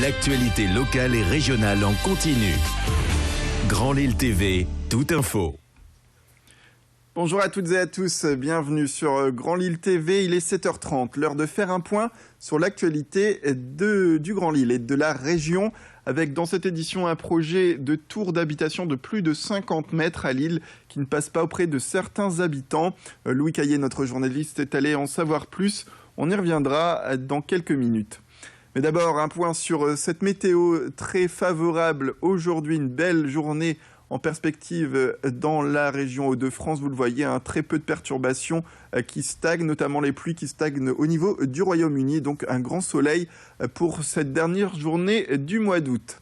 L'actualité locale et régionale en continu. Grand Lille TV, toute info. Bonjour à toutes et à tous, bienvenue sur Grand Lille TV, il est 7h30, l'heure de faire un point sur l'actualité du Grand Lille et de la région, avec dans cette édition un projet de tour d'habitation de plus de 50 mètres à Lille qui ne passe pas auprès de certains habitants. Louis Caillé, notre journaliste, est allé en savoir plus, on y reviendra dans quelques minutes. Mais d'abord, un point sur cette météo très favorable. Aujourd'hui, une belle journée en perspective dans la région Hauts-de-France. Vous le voyez, très peu de perturbations qui stagnent, notamment les pluies qui stagnent au niveau du Royaume-Uni. Donc un grand soleil pour cette dernière journée du mois d'août.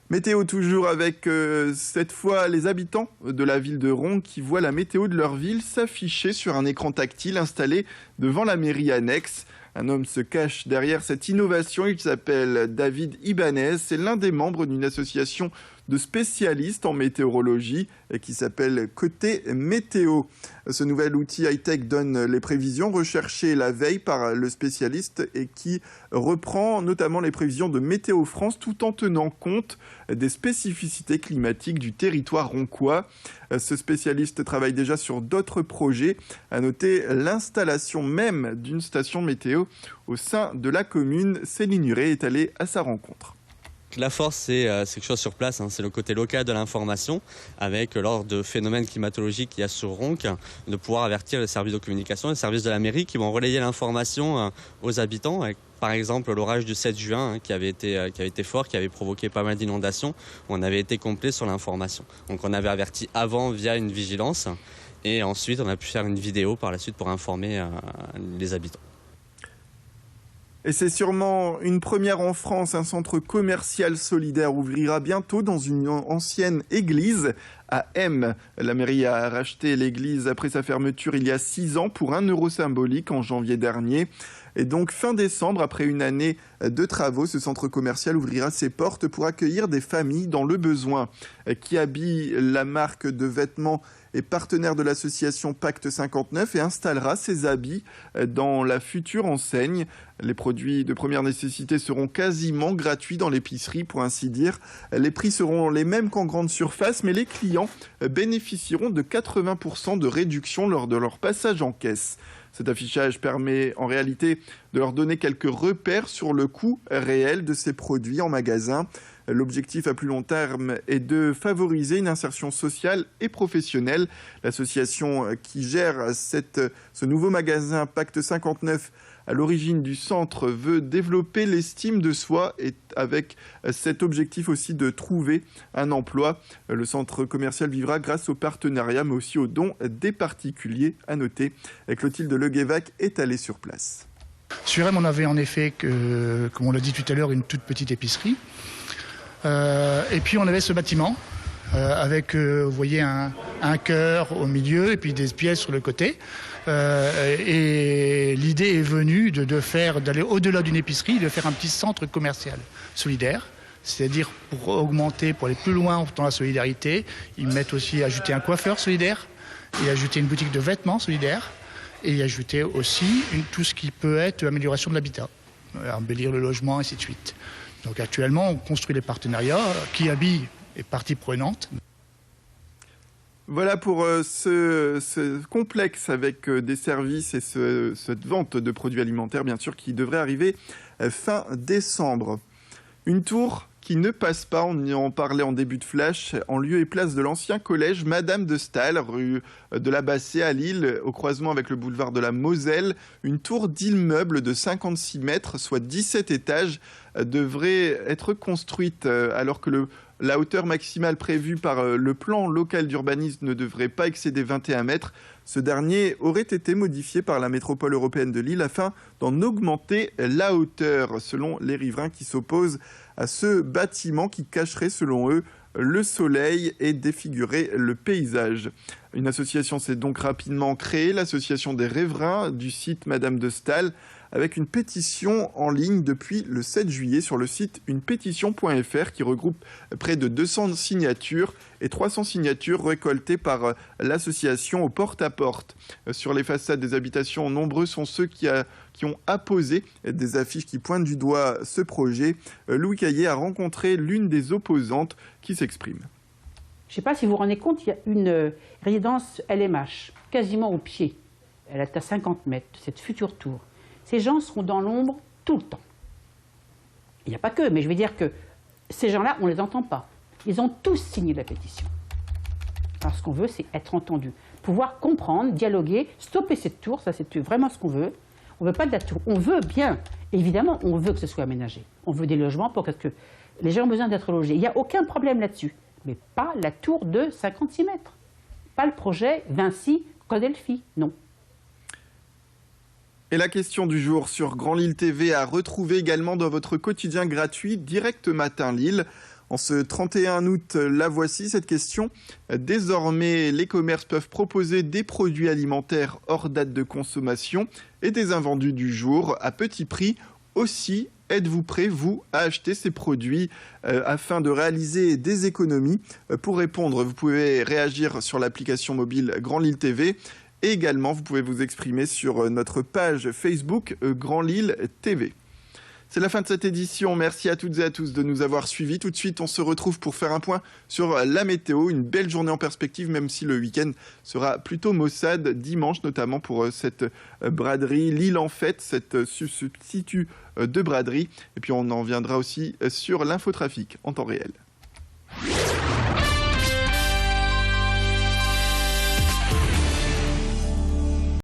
Météo toujours avec cette fois les habitants de la ville de Ronques qui voient la météo de leur ville s'afficher sur un écran tactile installé devant la mairie annexe. Un homme se cache derrière cette innovation, il s'appelle David Ibanez, c'est l'un des membres d'une association de spécialistes en météorologie qui s'appelle Côté Météo. Ce nouvel outil high-tech donne les prévisions recherchées la veille par le spécialiste et qui reprend notamment les prévisions de Météo France tout en tenant compte des spécificités climatiques du territoire roncois. Ce spécialiste travaille déjà sur d'autres projets. À noter l'installation même d'une station météo au sein de la commune. Céline Huret est allée à sa rencontre. La force, c'est quelque chose sur place, c'est le côté local de l'information, avec lors de phénomènes climatologiques qu'il y a sur Ronques, de pouvoir avertir les services de communication, les services de la mairie qui vont relayer l'information aux habitants. Avec, par exemple, l'orage du 7 juin qui avait été fort, qui avait provoqué pas mal d'inondations, où on avait été complet sur l'information. Donc on avait averti avant via une vigilance, et ensuite on a pu faire une vidéo par la suite pour informer les habitants. Et c'est sûrement une première en France, un centre commercial solidaire ouvrira bientôt dans une ancienne église à M. La mairie a racheté l'église après sa fermeture il y a 6 ans pour 1 euro symbolique en janvier dernier. Et donc fin décembre, après une année de travaux, ce centre commercial ouvrira ses portes pour accueillir des familles dans le besoin. Qui habille la marque de vêtements et partenaire de l'association Pacte 59 et installera ses habits dans la future enseigne. Les produits de première nécessité seront quasiment gratuits dans l'épicerie, pour ainsi dire. Les prix seront les mêmes qu'en grande surface, mais les clients bénéficieront de 80% de réduction lors de leur passage en caisse. Cet affichage permet en réalité de leur donner quelques repères sur le coût réel de ces produits en magasin. L'objectif à plus long terme est de favoriser une insertion sociale et professionnelle. L'association qui gère ce nouveau magasin Pacte 59 à l'origine du centre veut développer l'estime de soi et avec cet objectif aussi de trouver un emploi. Le centre commercial vivra grâce au partenariat mais aussi aux dons des particuliers. À noter, Clotilde Leguévac est allée sur place. Sur M, on avait en effet, comme on l'a dit tout à l'heure, une toute petite épicerie. Et puis on avait ce bâtiment avec, vous voyez, un cœur au milieu et puis des pièces sur le côté. Et l'idée est venue d'aller au-delà d'une épicerie, de faire un petit centre commercial solidaire. C'est-à-dire pour augmenter, pour aller plus loin dans la solidarité, ils mettent aussi ajouter un coiffeur solidaire et ajouter une boutique de vêtements solidaire et y ajouter aussi tout ce qui peut être amélioration de l'habitat, embellir le logement, ainsi de suite. Donc actuellement, on construit des partenariats. Qui habille est partie prenante. Voilà pour ce complexe avec des services et cette vente de produits alimentaires, bien sûr, qui devrait arriver fin décembre. Une tour qui ne passe pas, on en parlait en début de flash, en lieu et place de l'ancien collège Madame de Staël, rue de la Bassée à Lille, au croisement avec le boulevard de la Moselle. Une tour d'immeuble de 56 mètres, soit 17 étages, devrait être construite alors que la hauteur maximale prévue par le plan local d'urbanisme ne devrait pas excéder 21 mètres. Ce dernier aurait été modifié par la métropole européenne de Lille afin d'en augmenter la hauteur, selon les riverains qui s'opposent à ce bâtiment qui cacherait, selon eux, le soleil et défigurer le paysage. Une association s'est donc rapidement créée, l'association des riverains du site Madame de Staël, avec une pétition en ligne depuis le 7 juillet sur le site unepétition.fr qui regroupe près de 200 signatures et 300 signatures récoltées par l'association au porte-à-porte. Sur les façades des habitations, nombreux sont ceux qui ont apposé des affiches qui pointent du doigt ce projet. Louis Caillé a rencontré l'une des opposantes qui s'exprime. Je ne sais pas si vous vous rendez compte, il y a une résidence LMH, quasiment au pied. Elle est à 50 mètres, cette future tour. Ces gens seront dans l'ombre tout le temps. Il n'y a pas que, mais je veux dire que ces gens-là, on ne les entend pas. Ils ont tous signé la pétition. Alors ce qu'on veut, c'est être entendu. Pouvoir comprendre, dialoguer, stopper cette tour, ça c'est vraiment ce qu'on veut. On ne veut pas de la tour, on veut bien, évidemment, on veut que ce soit aménagé. On veut des logements pour que les gens ont besoin d'être logés. Il n'y a aucun problème là-dessus. Mais pas la tour de 56 mètres. Pas le projet Vinci-Codelphi, non. Et la question du jour sur Grand Lille TV à retrouver également dans votre quotidien gratuit Direct Matin Lille. En ce 31 août, la voici cette question. Désormais, les commerces peuvent proposer des produits alimentaires hors date de consommation et des invendus du jour à petit prix aussi. Êtes-vous prêt, vous, à acheter ces produits afin de réaliser des économies? Pour répondre, vous pouvez réagir sur l'application mobile Grand Lille TV. Et également, vous pouvez vous exprimer sur notre page Facebook Grand Lille TV. C'est la fin de cette édition. Merci à toutes et à tous de nous avoir suivis. Tout de suite, on se retrouve pour faire un point sur la météo. Une belle journée en perspective, même si le week-end sera plutôt maussade, dimanche notamment pour cette braderie Lille en fête, cette substitut de braderie. Et puis on en viendra aussi sur l'infotrafic en temps réel.